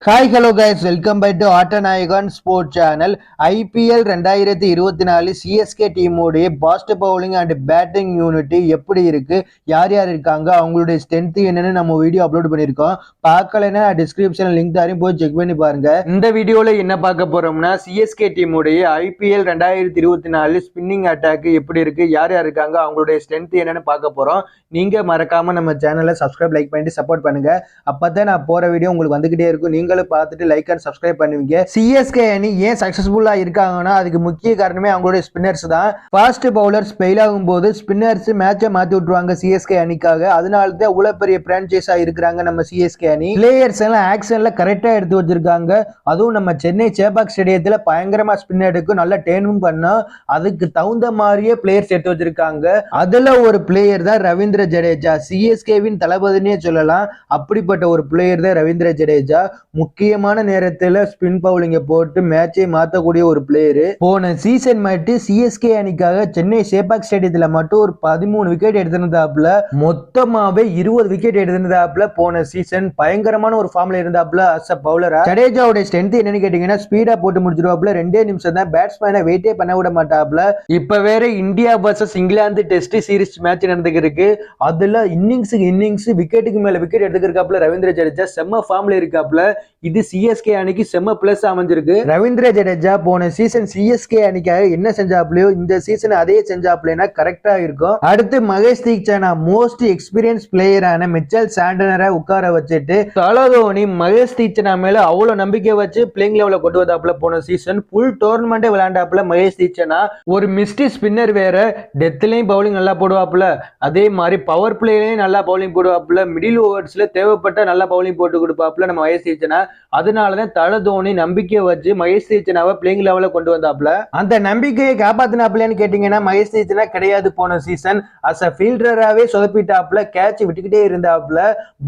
Hi hello guys, welcome by to ஆட்டநாயகன் sport channel. IPL 2024 CSK டீமோடைய fast bowling and batting unit எப்படி இருக்கு, யார் யார் இருக்காங்க, அவங்களுடைய ஸ்ட்ரென்த் என்னன்னு நம்ம வீடியோ அப்லோட் பண்ணியிருக்கோம். பார்க்கலன்னா டிஸ்கிரிப்ஷன் லிங்க் தரேன், போய் செக் பண்ணி பாருங்க. இந்த வீடியோல என்ன பார்க்க போறோம்னா, சிஎஸ்கே டீமோடைய ஐபிஎல் 2024 ஸ்பின்னிங் அட்டாக் எப்படி இருக்கு, யார் யார் இருக்காங்க, அவங்களுடைய ஸ்ட்ரென்த் என்னன்னு பார்க்க போறோம். நீங்க மறக்காம நம்ம சேனலை சப்ஸ்கிரைப், லைக் பண்ணிட்டு சப்போர்ட் பண்ணுங்க. அப்பதான் நான் போற வீடியோ உங்களுக்கு வந்துகிட்டே இருக்கும். நீங்களும் பார்த்துட்டு லைக் அண்ட் சப்ஸ்கிரைப் பண்ணுவீங்க. சிஎஸ்கே அணி ஏன் சக்சஸ்ஃபுல்லா இருக்காங்கன்னா அதுக்கு முக்கிய காரணமே அவங்களுடைய ஸ்பின்னர்ஸ் தான். ஃபாஸ்ட் பவுலர்ஸ் ஃபெயில் ஆகும் போது ஸ்பின்னர்ஸ் மேட்சை மாத்தி விட்டுருவாங்க சிஎஸ்கே அணிக்காக. அதனால தான் இவ்வளவு பெரிய பிரான்ச்சைஸா இருக்கிறாங்க நம்ம சிஎஸ்கே அணி. பிளேயர்ஸ் எல்லாம் ஆக்ஷன்ல கரெக்டா எடுத்து வச்சிருக்காங்க. அதுவும் நம்ம சென்னை சேப்பாக் ஸ்டேடியத்துல பயங்கரமா ஸ்பின் எடுக்கும், நல்ல டேனும் பண்ணோம். அதுக்கு தகுந்த மாதிரியே பிளேயர்ஸ் எடுத்து வச்சிருக்காங்க. அதுல ஒரு பிளேயர் தான் ரவீந்திர ஜடேஜா. சிஎஸ்கேவின் தளபதினே சொல்லலாம். அப்படிப்பட்ட ஒரு பிளேயர் தான் ரவீந்திர ஜடேஜா. முக்கியமான நேரத்துல ஸ்பின் பவுலிங்க போட்டு மேட்சை மாத்தக்கூடிய ஒரு பிளேயர். போன சீசன் மட்டும் சிஎஸ்கே அணிக்காக சென்னை சேப்பாக் ஸ்டேடியத்துல மட்டும் ஒரு 13 விக்கெட் எடுத்திருந்தாப்புல. மொத்தமாவே 20 விக்கெட் எடுத்திருந்தாப்புல. போன சீசன் பயங்கரமான ஒரு ஃபார்ம்ல இருந்தாப்புல அஸ் அ பவுலரா. ஜடேஜாவோட ஸ்ட்ரென்த் என்னன்னு கேட்டீங்கன்னா, ஸ்பீடா போட்டு முடிச்சிருவாப்புல. 2 நிமிஷம் தான், பேட்ஸ்மேனை வெயிட்டே பண்ண விட மாட்டாப்புல. இப்ப வேற India versus England test series match நடந்துருக்கு. அதுல இன்னிங்ஸ் விக்கெட்டுக்கு மேல விக்கெட் எடுத்துக்கிறாப்புல ரவீந்திர ஜடேஜா. செம்ம ஃபார்ம்ல இருக்காப்புல. இது சிஎஸ்கே அணிக்கு செம்ம பிளஸ் அமைஞ்சிருக்கு. ரவீந்திர ஜடேஜா போன சீசன் சிஎஸ்கே அணிக்காக என்ன செஞ்சாப்லையோ இந்த சீசன் அதே செஞ்சாப்லைனா கரெக்டா இருக்கும். அடுத்து Mahesh Theekshana most experience பிளேயரான Mitchell சாண்டனரை உட்கார வச்சுட்டு தலதோனி மகேஷ் தீக்ஷனா மேல அவ்வளவு நம்பிக்கை வச்சு பிளேயிங் லெவல கொண்டு வந்தாப்புல. போன சீசன் ஃபுல் டோர்னமெண்ட் விளையாண்டாப்புல மகேஷ் தீக்ஷனா. ஒரு மிஸ்டி ஸ்பின்னர் வேற, டெத்லயும் பவுலிங் நல்லா போடுவாப்புல. அதே மாதிரி பவர் பிளேலையும் நல்லா பவுலிங் போடுவாப்புல. மிடில் ஓவர்ஸ்ல தேவைப்பட்ட நல்லா பவுலிங் போட்டு கொடுப்பாப்புல நம்ம மகேஷ் தீக்ஷனா. அதனாலதான் தலதோனி நம்பிக்கை வச்சு மகேஷ் தீக்ஷனாவை பிளேயிங் லெவல கொண்டு வந்தாப்புல. அந்த நம்பிக்கையை காப்பாத்தினாப்லன்னு கேட்டீங்கன்னா மகேஷ் தீக்ஷனா கிடையாது. போன சீசன் அஸ் அ ஃபீல்டராவே சொதப்பிட்டாப்புல. கேட்ச் விட்டுக்கிட்டே இருந்தாப்புல.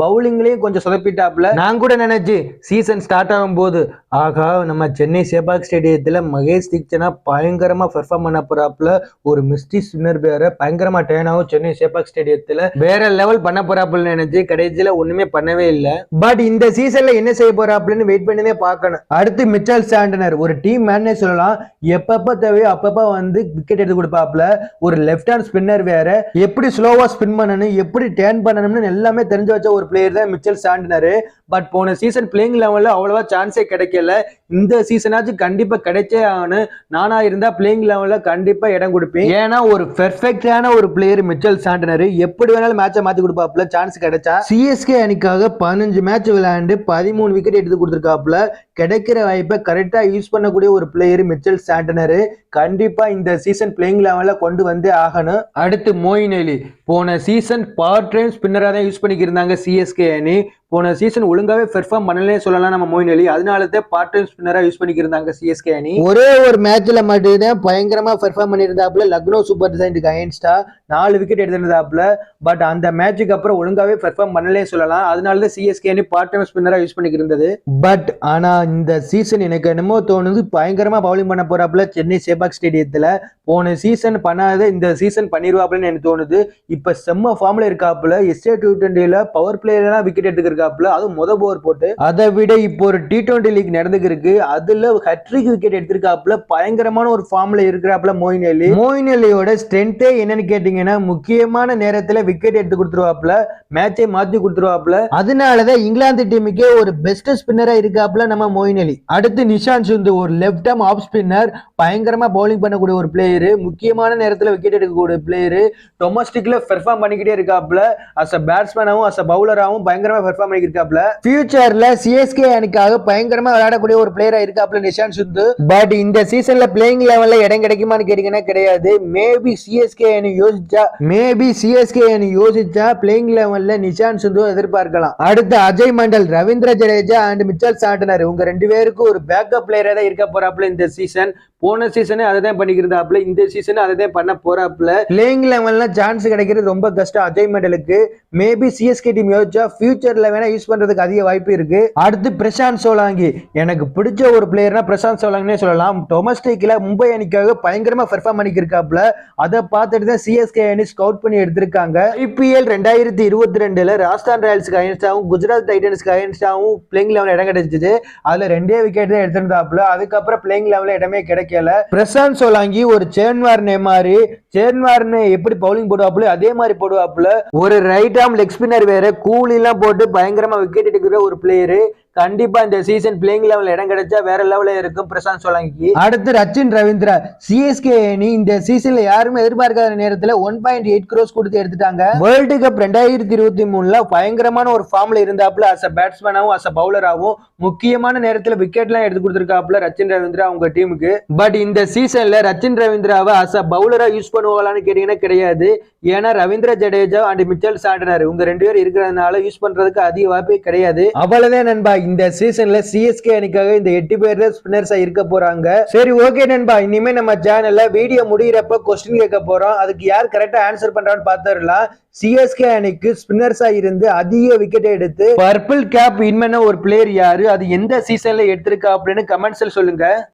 பவுலிங்லயும் கொஞ்சம் சொதப்பிட்டாப்புல. நான் கூட நினைச்சு சீசன் ஸ்டார்ட் ஆகும் போது, ஆகா நம்ம சென்னை சேப்பாக் ஸ்டேடியத்துல மகேஷ் தீக்ஷனா பயங்கரமா பெர்ஃபார்ம் பண்ண போறாப்புல. ஒரு மிஸ்டி ஸ்பின்னர் வேற பயங்கரமா டேனாவும் சென்னை சேப்பாக் ஸ்டேடியத்துல வேற லெவல் பண்ண போறாப்புல நினைச்சு கடைசியில ஒண்ணுமே பண்ணவே இல்லை. பட் இந்த சீசன்ல என்ன செய்ய போறாப்புலன்னு வெயிட் பண்ணவே பார்க்கணும். அடுத்து மிச்சல் சாண்டனர் ஒரு டீம் மேனே சொல்லலாம். எப்பப்ப தேவையோ அப்பப்ப வந்து விக்கெட் எடுத்து கொடுப்பாப்புல. ஒரு லெஃப்ட் ஹேண்ட் ஸ்பின்னர் வேற. எப்படி ஸ்லோவா ஸ்பின் பண்ணணும், எப்படி டேர்ன் பண்ணணும்னு எல்லாமே தெரிஞ்சு வச்ச ஒரு பிளேயர் தான் மிச்சல் சாண்டனர். பட் போன சீசன் பிளேயிங் லெவல்ல அவ்வளவா சான்ஸே கிடைக்கல. இந்த சீசனாச்சும் கண்டிப்பா கிடைச்சே ஆகணும். நானா இருந்தா பிளேயிங் லெவல்ல கண்டிப்பா இடம் கொடுப்பேன். ஏன்னா ஒரு பெர்ஃபெக்டான ஒரு பிளேயர் மிச்சல் சாண்டனர். எப்படி வேணாலும் மேட்சை மாத்தி கொடுப்பாப்புல சான்ஸ் கிடைச்சா. சிஎஸ்கே அணிக்காக 15 மேட்ச் விளையாண்டு 13 விக்கெட் எடுத்து கொடுத்திருக்காப்புல. கிடைக்கிற வாய்ப்பை கரெக்டா யூஸ் பண்ணக்கூடிய ஒரு பிளேயர் மிச்சல் சாண்டனர். கண்டிப்பா இந்த சீசன் பிளேயிங் லெவல்ல கொண்டு வந்து ஆகணும். அடுத்து மோயின் அலி. போன சீசன் பார்ட் டைம் ஸ்பின்னரா தான் யூஸ் பண்ணிக்கிருந்தாங்க சிஎஸ்கே அணி. போன சீசன் ஒழுங்காவே பெர்ஃபார்ம் பண்ணலே சொல்லலாம் நம்ம மோயின் அலி. அதனாலதான் பார்ட் டைம் ஸ்பின்னரா யூஸ் பண்ணிக்கிருந்தாங்க சிஎஸ்கே அணி. ஒரே ஒரு மேட்ச்ல மட்டும்தான் பயங்கரமா பெர்ஃபார்ம் பண்ணியிருந்தாப்புல. லக்னோ சூப்பர் ஜெயின்ட்க்கு அகைன்ஸ்டா 4 விக்கெட் எடுத்திருந்தாப்புல. பட் அந்த மேட்சுக்கு அப்புறம் ஒழுங்காவே பெர்ஃபார்ம் பண்ணலே சொல்லலாம். அதனாலதான் சிஎஸ்கே அணி பார்ட் டைம் ஸ்பின்னரா யூஸ் பண்ணிக்கிருந்தது. பட் ஆனா இந்த சீசன் எனக்கு என்னமோ தோணுது பயங்கரமா பவுலிங் பண்ண போறாப்புல சென்னை சேப்பாக் ஸ்டேடியத்துல. போன சீசன் பண்ணாத இந்த சீசன் பண்ணிடுவாப்புலன்னு எனக்கு தோணுது. இப்ப செம்ம ஃபார்ம்ல இருக்காப்புல. எஸ்ஏ T20 பவர் பிளேயர்லாம் விக்கெட் எடுத்துக்கிருக்காப்புல. அதுவும் மொத ஓவர் போட்டு. அதை விட இப்போ ஒரு T20 லீக் நடந்துருக்கு. அதுல ஹட்ரிக் விக்கெட் எடுத்திருக்காப்புல. பயங்கரமான ஒரு ஃபார்ம்ல இருக்கிறாப்புல மோயின் அலி. மோயின் அலியோட ஸ்ட்ரென்த்தே என்னன்னு கேட்டீங்கன்னா, முக்கியமான நேரத்துல விக்கெட் எடுத்து கொடுத்துருவாப்புல. மேட்சை மாத்தி கொடுத்துருவாப்புல. அதனாலதான் இங்கிலாந்து டீமுக்கே ஒரு பெஸ்ட் ஸ்பின்னரா இருக்காப்புல நம்ம மோயின் அலி. அடுத்து நிஷாந்த் சுந்து ஒரு லெஃப்ட் ஆர்ம் ஆஃப் ஸ்பின்னர். பயங்கரமா பவுலிங் பண்ணக்கூடிய ஒரு பிளேயர். முக்கியமான நேரத்துல விக்கெட் எடுக்கக்கூடிய பிளேயர். டொமஸ்டிக்ல பெர்ஃபார்ம் பண்ணிக்கிட்டே இருக்காப்புல. அஸ் அ பேட்ஸ்மேனாவும் அஸ் அ பவுலராவும் பயங்கரமா பெர்ஃபார்ம் பண்ணிருக்காப்புல. ஃபியூச்சர்ல சிஎஸ்கே அணிக்காக பயங்கரமா விளையாடக்கூடிய ஒரு பிளேயரா இருக்காப்புல நிஷாந்த் சுந்து. பட் இந்த சீசன்ல பிளேயிங் லெவல்ல இடம் கிடைக்குமான்னு கேட்டீங்கன்னா கிடையாது. மேபி சிஎஸ்கே அணி யோசிச்சா பிளேயிங் லெவல்ல நிஷாந்த் சுந்து எதிர்பார்க்கலாம். அடுத்து Ajay Mandal, Ravindra Jadeja and Mitchell Santner. உங்க ரெண்டு பேருக்கும் ஒரு பேக்கப் பிளேயரா தான் இருக்க போறாப்புல இந்த சீசன். போன சீசனே அதை தான் பண்ணிக்கிறாப்புல, இந்த சீசன் அதை தான் பண்ண போறாப்புல. பிளேயிங் லெவல்ல சான்ஸ் கிடைக்கிறது ரொம்ப கஷ்டம் அஜய் மெண்டலுக்கு. மேபி சிஎஸ்கே டீம் யோசிச்சா ஃபியூச்சர்ல வேணா யூஸ் பண்றதுக்கு அதிக வாய்ப்பு இருக்கு. அடுத்து பிரசாந்த் சோலாங்கி, எனக்கு பிடிச்ச ஒரு பிளேயர்னா பிரசாந்த் சோலாங்கினே சொல்லலாம். டொமஸ்டிக்ல மும்பை அணிக்காக பயங்கரமா பெர்ஃபார்ம் பண்ணிருக்காப்புல. அதை பார்த்துட்டு தான் சிஎஸ்கே அணி ஸ்கவுட் பண்ணி எடுத்திருக்காங்க. ஐபிஎல் 2022ல ராஜஸ்தான் ராயல்ஸ்க்கு அகைன்ஸ்டாவும் குஜராத் டைட்டன்ஸ்க்கு அகைன்ஸ்டாவும் பிளேயிங் லெவல்ல இடம் கிடைச்சிச்சு. அதுல 2 விக்கெட் தான் எடுத்திருந்தாப்புல. அதுக்கப்புறம் பிளேயிங் லெவல்ல இடமே கிடைக்கல. பிரசாந்த் சோலாங்கி ஒரு சேர்ன்வார்னே மாதிரி, சேர்ன்வார்னே எப்படி பவுலிங் போடுவாப்புல அதே மாதிரி போடுவாப்புல. ஒரு ரைட் ஆர்ம் லெக் ஸ்பின்னர் வேற, கூலி எல்லாம் போட்டு பயங்கரமா விக்கெட் எடுக்கிற ஒரு பிளேயரு. கண்டிப்பா இந்த சீசன் பிளேயிங் லெவல்ல இடம் கிடைச்சா வேற லெவல்ல இருக்கும் பிரசாந்த் சோலாங்கி. அடுத்து ரச்சின் ரவீந்திரா, சிஎஸ்கே அணி இந்த சீசன்ல யாருமே எதிர்பார்க்காத நேரத்துல 1.8 crores கொடுத்து எடுத்துட்டாங்க. வேர்ல்டு கப் 2023ல பயங்கரமான ஒரு ஃபார்ம்ல இருந்தாப்புல. அஸ் அ பேட்ஸ்மேனாவும் அஸ் அ பவுலராகவும் முக்கியமான நேரத்துல விக்கெட் எல்லாம் எடுத்து கொடுத்திருக்காப்புல ரச்சின் ரவீந்திரா அவங்க டீமுக்கு. பட் இந்த சீசன்ல ரச்சின் ரவீந்திராவை அஸ் அ பவுலரா யூஸ் பண்ணுவாங்களான்னு கேட்டீங்கன்னா கிடையாது. ஏன்னா Ravindra Jadeja and Mitchell Santner இவங்க 2 பேர் இருக்கிறதுனால யூஸ் பண்றதுக்கு அதிக வாய்ப்பே கிடையாது. அவ்வளவுதான் நண்பா, இந்த சீசன்ல சிஎஸ்கே அணிக்காக இந்த 8 பேர் தான் ஸ்பின்னர்ஸா இருக்க போறாங்க. சரி ஓகே நண்பா, இனிமே நம்ம சேனல்ல வீடியோ முடியறப்ப கொஸ்டின் கேட்க போறோம். அதுக்கு யார் கரெக்டா ஆன்சர் பண்றான்னு பாத்துடலாம். சிஎஸ்கே அணிக்கு ஸ்பின்னர்ஸா இருந்து அதிக விக்கெட் எடுத்து பர்பிள் கேப் வின் பண்ண ஒரு பிளேயர் யாரு, அது எந்த சீசன்ல எடுத்திருக்கா அப்படின்னு கமெண்ட்ஸ்ல சொல்லுங்க.